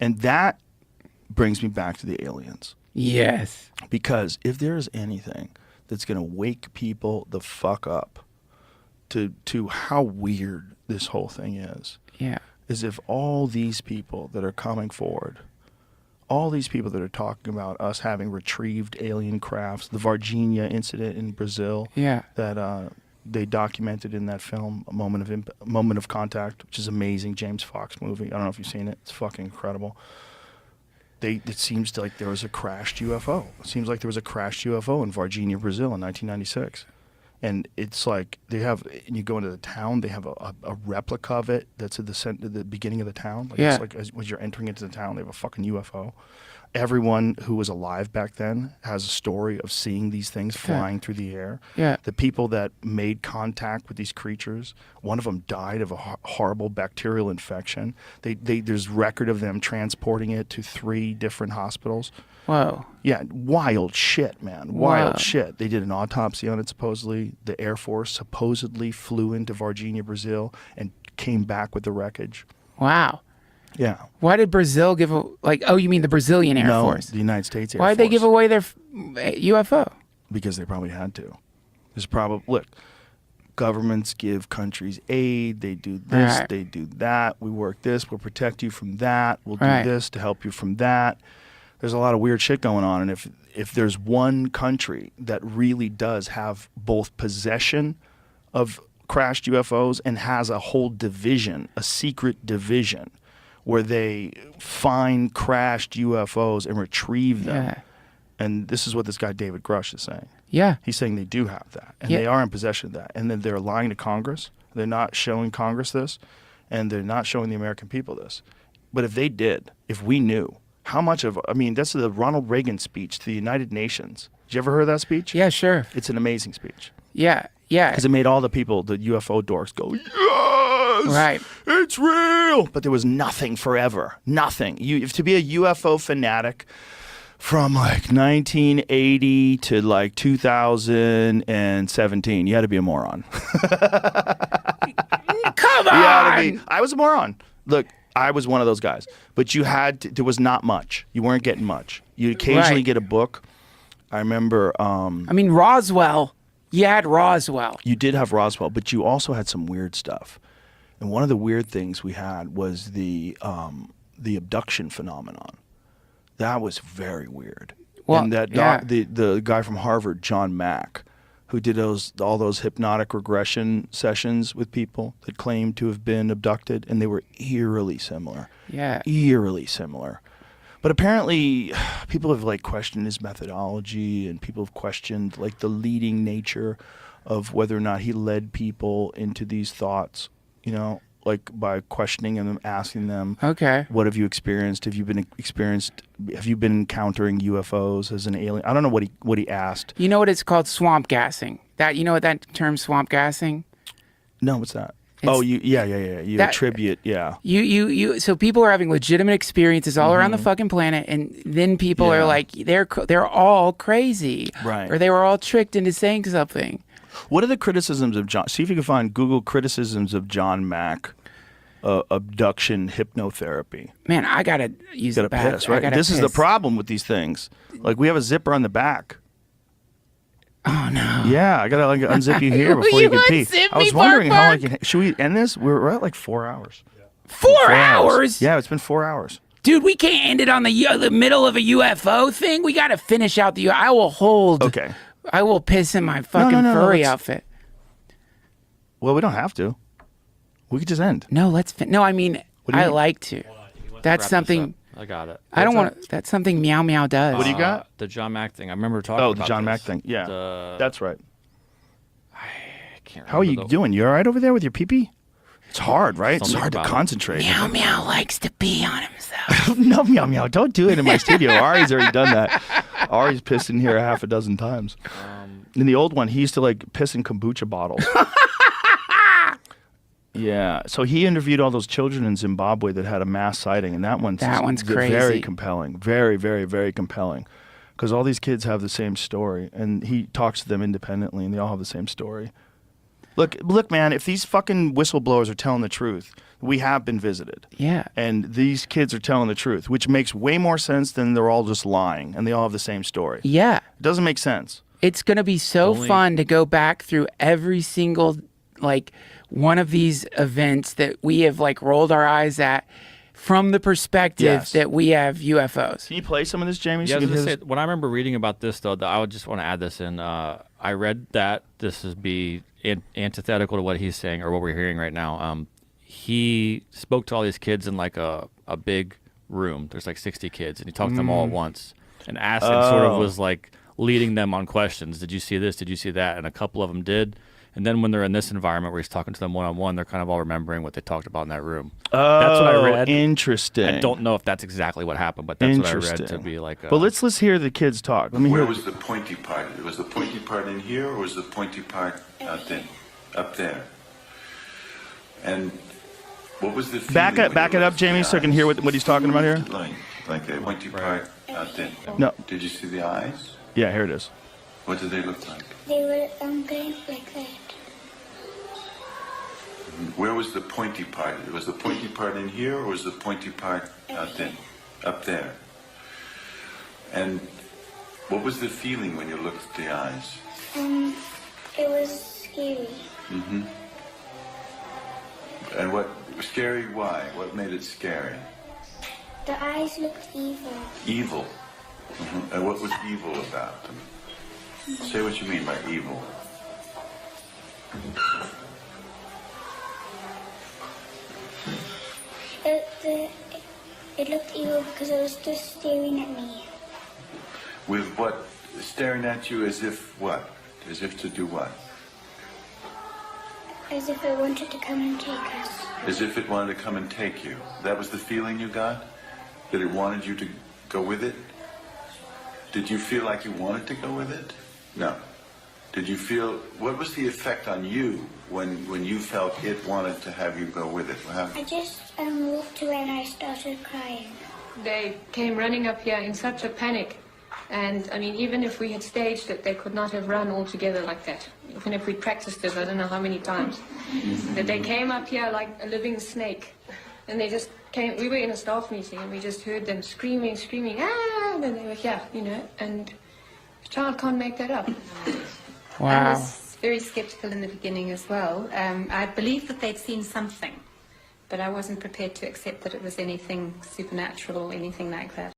And that brings me back to the aliens. Yes. Because if there is anything that's going to wake people the fuck up to how weird this whole thing is, is if all these people that are coming forward, all these people that are talking about us having retrieved alien crafts, the Varginha incident in Brazil, that they documented in that film, A Moment of Contact, which is amazing, James Fox movie. I don't know if you've seen it. It's fucking incredible. It seems like there was a crashed UFO. It seems like there was a crashed UFO in Varginha, Brazil in 1996. And it's like and you go into the town, they have a replica of it that's at the beginning of the town. Like it's like as you're entering into the town, they have a fucking UFO. Everyone who was alive back then has a story of seeing these things flying through the air. The people that made contact with these creatures, one of them died of a horrible bacterial infection. There's record of them transporting it to 3 different hospitals. Whoa. Yeah, wild shit, man. Wild shit. They did an autopsy on it, supposedly. The Air Force supposedly flew into Varginha, Brazil, and came back with the wreckage. Wow. Yeah. Why did Brazil give oh, you mean the Brazilian Air Force? The United States Air Force. Why did they give away their UFO? Because they probably had to. There's probably, look, governments give countries aid. They do this, they do that. We work this, we'll protect you from that. We'll do this to help you from that. There's a lot of weird shit going on. And if there's one country that really does have both possession of crashed UFOs and has a whole division, a secret division, where they find crashed UFOs and retrieve them. And this is what this guy David Grush is saying. He's saying they do have that, and they are in possession of that. And then they're lying to Congress. They're not showing Congress this, and they're not showing the American people this. But if they did, if we knew how much of, I mean, that's the Ronald Reagan speech to the United Nations. Did you ever hear that speech? Yeah, sure. It's an amazing speech. Yeah. Because it made all the people, the UFO dorks, go, yes! Right. It's real! But there was nothing forever. Nothing. To be a UFO fanatic from like 1980 to like 2017, you had to be a moron. Come on! I was a moron. Look, I was one of those guys. But you had to, there was not much. You weren't getting much. You'd occasionally get a book. I remember... I mean, Roswell. You had Roswell. You did have Roswell, but you also had some weird stuff. And one of the weird things we had was the abduction phenomenon. That was very weird. Well, and that the guy from Harvard, John Mack, who did all those hypnotic regression sessions with people that claimed to have been abducted, and they were eerily similar. Yeah. Eerily similar. But apparently, people have like questioned his methodology, and people have questioned like the leading nature of whether or not he led people into these thoughts. You know, like by questioning them, asking them, okay, what have you experienced? Have you been encountering UFOs as an alien? I don't know what he asked. You know what it's called? Swamp gassing. You know what that term swamp gassing? No, what's that? You attribute, So people are having legitimate experiences all around the fucking planet, and then people are like, they're all crazy, right? Or they were all tricked into saying something. What are the criticisms of John? See if you can find Google criticisms of John Mack, abduction hypnotherapy. Man, I gotta use the back. Piss, right? This is the problem with these things. Like we have a zipper on the back. Oh no! Yeah, I gotta like unzip you here before you can pee. I was wondering how long should we end this? We're at like 4 hours. 4 hours? Yeah, it's been 4 hours. Dude, we can't end it on the middle of a UFO thing. We gotta finish out the. I will hold. Okay. I will piss in my fucking furry outfit. Well, we don't have to. We could just end. No, no, I mean, I like to. That's something. I got it. I don't want to. That's something Meow Meow does. What do you got? The John Mack thing. I remember talking about the John Mack thing. Yeah. That's right. I can't remember. How are you doing? You all right over there with your pee-pee? It's hard, right? It's hard to concentrate. Meow Meow likes to pee on himself. No, Meow Meow. Don't do it in my studio. Ari's already done that. Ari's pissed in here a half a dozen times. In the old one, he used to like piss in kombucha bottles. Yeah. So he interviewed all those children in Zimbabwe that had a mass sighting, and that one's crazy. Very compelling. Very, very, very compelling. Because all these kids have the same story, and he talks to them independently, and they all have the same story. Look, man, if these fucking whistleblowers are telling the truth, we have been visited. Yeah. And these kids are telling the truth, which makes way more sense than they're all just lying and they all have the same story. Yeah. It doesn't make sense. It's going to be so fun to go back through every single, like, one of these events that we have, like, rolled our eyes at from the perspective that we have UFOs. Can you play some of this, Jamie? Yeah, when I remember reading about this, though, I would just want to add this in. I read that this is antithetical to what he's saying or what we're hearing right now. He spoke to all these kids in like a big room. There's like 60 kids, and he talked to them all at once and asked and sort of was like leading them on questions. Did you see this? Did you see that? And a couple of them did. And then when they're in this environment where he's talking to them one-on-one, they're kind of all remembering what they talked about in that room. Oh, that's what I read. Interesting. I don't know if that's exactly what happened, but that's what I read to be like. But let's hear the kids talk. Where was the pointy part? Was the pointy part in here, or was the pointy part out there? Up there. And what was the feeling? Back it up, Jamie, so I can hear what he's talking about here. Like a pointy part out there. No. Did you see the eyes? Yeah, here it is. What did they look like? They were going like that. Where was the pointy part? Was the pointy part in here, or was the pointy part out there? Up there. And what was the feeling when you looked at the eyes? It was scary. Mm-hmm. And what scary? Why? What made it scary? The eyes looked evil. Evil. Mm-hmm. And what was evil about them? Say what you mean by evil. It looked evil because it was just staring at me. With what? Staring at you as if what? As if to do what? As if it wanted to come and take us. As if it wanted to come and take you. That was the feeling you got? That it wanted you to go with it? Did you feel like you wanted to go with it? No. Did you feel, what was the effect on you when you felt it wanted to have you go with it? I just walked away and I started crying. They came running up here in such a panic. And, I mean, even if we had staged it, they could not have run all together like that. Even if we practiced it, I don't know how many times. That they came up here like a living snake. And they just came, we were in a staff meeting and we just heard them screaming, ah, and then they were here, you know, and a child can't make that up. Wow. I was very skeptical in the beginning as well. I believed that they'd seen something, but I wasn't prepared to accept that it was anything supernatural or anything like that.